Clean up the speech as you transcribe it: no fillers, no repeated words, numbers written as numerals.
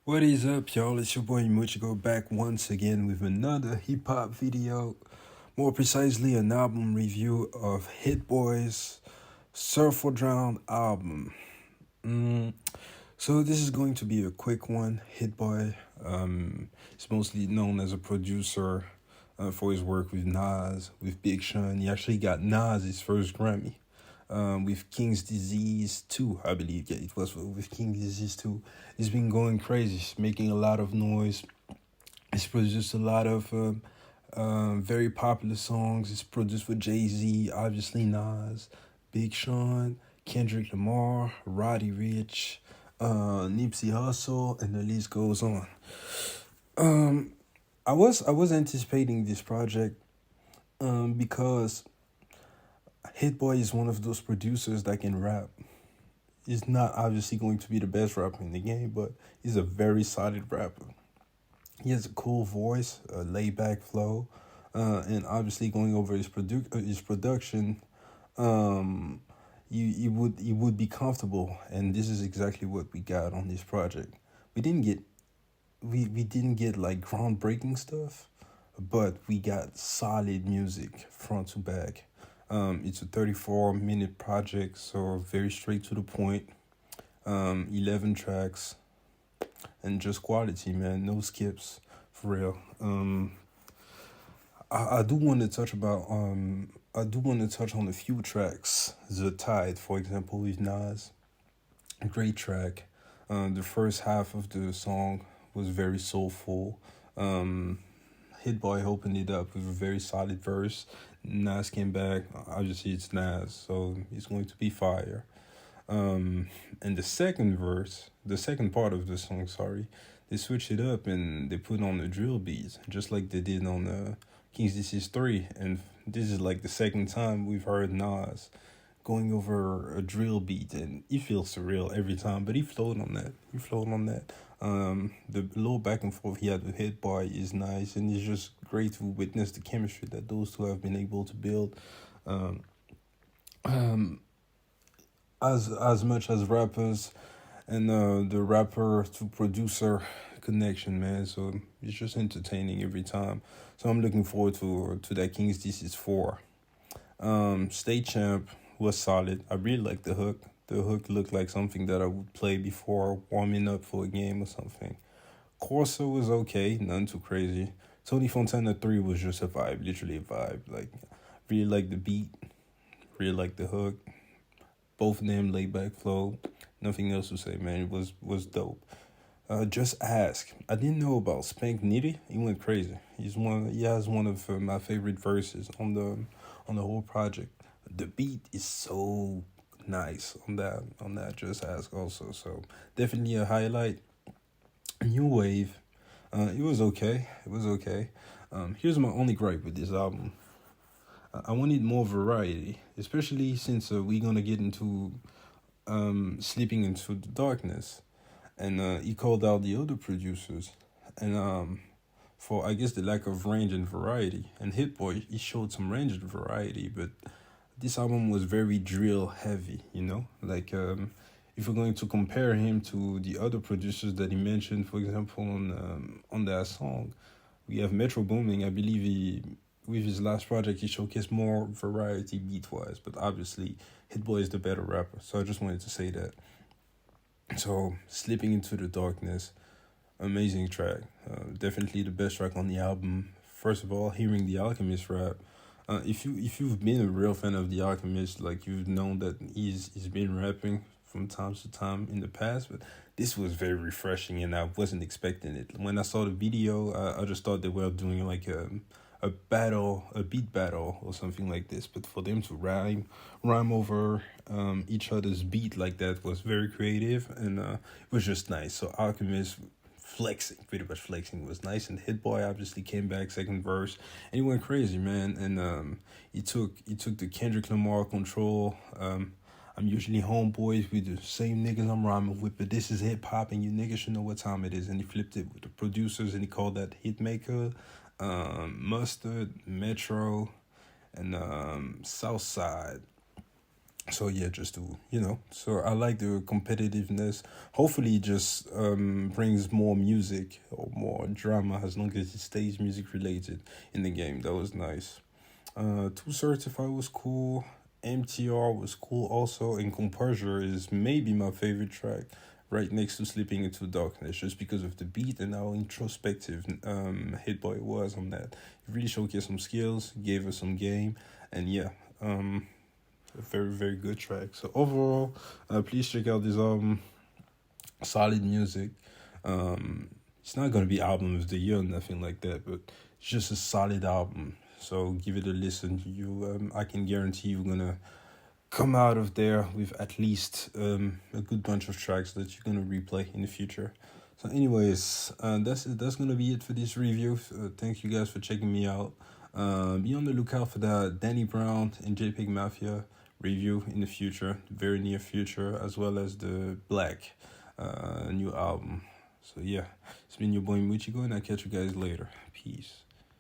What is up, y'all? It's your boy Muchigo back once again with another hip hop video. More precisely, an album review of Hit Boy's Surf or Drown album. Mm, so, this is going to be a quick one. Hit Boy is mostly known as a producer for his work with Nas, with Big Sean. He actually got Nas his first Grammy with King's Disease 2, I believe. Yeah, it was with King's Disease 2. He's been going crazy. He's making a lot of noise. He's produced a lot of very popular songs. He's produced with Jay-Z, obviously Nas, Big Sean, Kendrick Lamar, Roddy Ricch, Nipsey Hussle, and the list goes on. Um, I was anticipating this project because Hit Boy is one of those producers that can rap. He's not obviously going to be the best rapper in the game, but he's a very solid rapper. He has a cool voice, a laid back flow, and obviously going over his production, um, you would be comfortable, and this is exactly what we got on this project. We didn't get we didn't get like groundbreaking stuff, but we got solid music front to back. It's a 34-minute project, so very straight to the point. 11 tracks and just quality, man. No skips, for real. I do want to touch about I do want to touch on a few tracks. The Tide, for example, with Nas, a great track. The first half of the song was very soulful. Um, Hit Boy opened it up with a very solid verse. Nas came back. Obviously, it's Nas, so it's going to be fire. Um, and the second part of the song, sorry, they switched it up and they put on the drill beats, just like they did on King's Disease 3. And this is like the second time we've heard Nas going over a drill beat, and he feels surreal every time, but he flowed on that. He flowed on that. The little back and forth he had with Hit Boy is nice, and it's just great to witness the chemistry that those two have been able to build. Um, um, as much as rappers and the rapper to producer connection, man. So it's just entertaining every time. So I'm looking forward to that King's Disease 4. State Champ was solid. I really like the hook. The hook looked like something that I would play before warming up for a game or something. Corso was okay, none too crazy. Tony Fontana 3 was just a vibe, literally a vibe. Like, really like the beat, really like the hook. Both of them laid back flow. Nothing else to say, man. It was dope. Just ask. I didn't know about Spank Nitty. He went crazy. He has one of my favorite verses on the whole project. The beat is so nice on that Just Ask also. So definitely a highlight. New Wave. It was okay. It was okay. Here's my only gripe with this album. I wanted more variety, especially since we're gonna get into Sleeping into the Darkness, and he called out the other producers, and for I guess the lack of range and variety. And Hit Boy, he showed some range and variety, but this album was very drill heavy, you know? Like, if we're going to compare him to the other producers that he mentioned, for example, on that song, we have Metro Booming. I believe with his last project, he showcased more variety beat wise, but obviously, Hit Boy is the better rapper. So I just wanted to say that. So, Slipping into the Darkness, amazing track. Definitely the best track on the album. First of all, hearing the Alchemist rap. If you've been a real fan of the Alchemist, like you've known that he's been rapping from time to time in the past, but this was very refreshing, and I wasn't expecting it. When I saw the video, I just thought they were doing like a beat battle or something like this. But for them to rhyme over each other's beat like that was very creative, and it was just nice. So Alchemist flexing, pretty much flexing was nice, and Hit Boy obviously came back second verse, and he went crazy, man. And he took the Kendrick Lamar control. I'm usually homeboys with the same niggas I'm rhyming with, but this is hip hop, and you niggas should know what time it is. And he flipped it with the producers, and he called that Hitmaker, Mustard, Metro, and Southside. So yeah, just to so I like the competitiveness. Hopefully it just brings more music or more drama as long as it stays music related in the game. That was nice. Two Certified was cool. MTR was cool also, and Composure is maybe my favorite track, right next to Slipping into Darkness, just because of the beat and how introspective Hit Boy was on that. He really showcased some skills, gave us some game, and yeah, a very very good track. So overall, please check out this solid music. Um, it's not gonna be album of the year or nothing like that, but it's just a solid album. So give it a listen. I can guarantee you're gonna come out of there with at least a good bunch of tracks that you're gonna replay in the future. So, anyways, that's it. That's gonna be it for this review. Thank you guys for checking me out. Be on the lookout for that Danny Brown and JPEG Mafia review in the future, very near future, as well as the Black new album. So yeah, it's been your boy Muchigo, and I'll catch you guys later. Peace.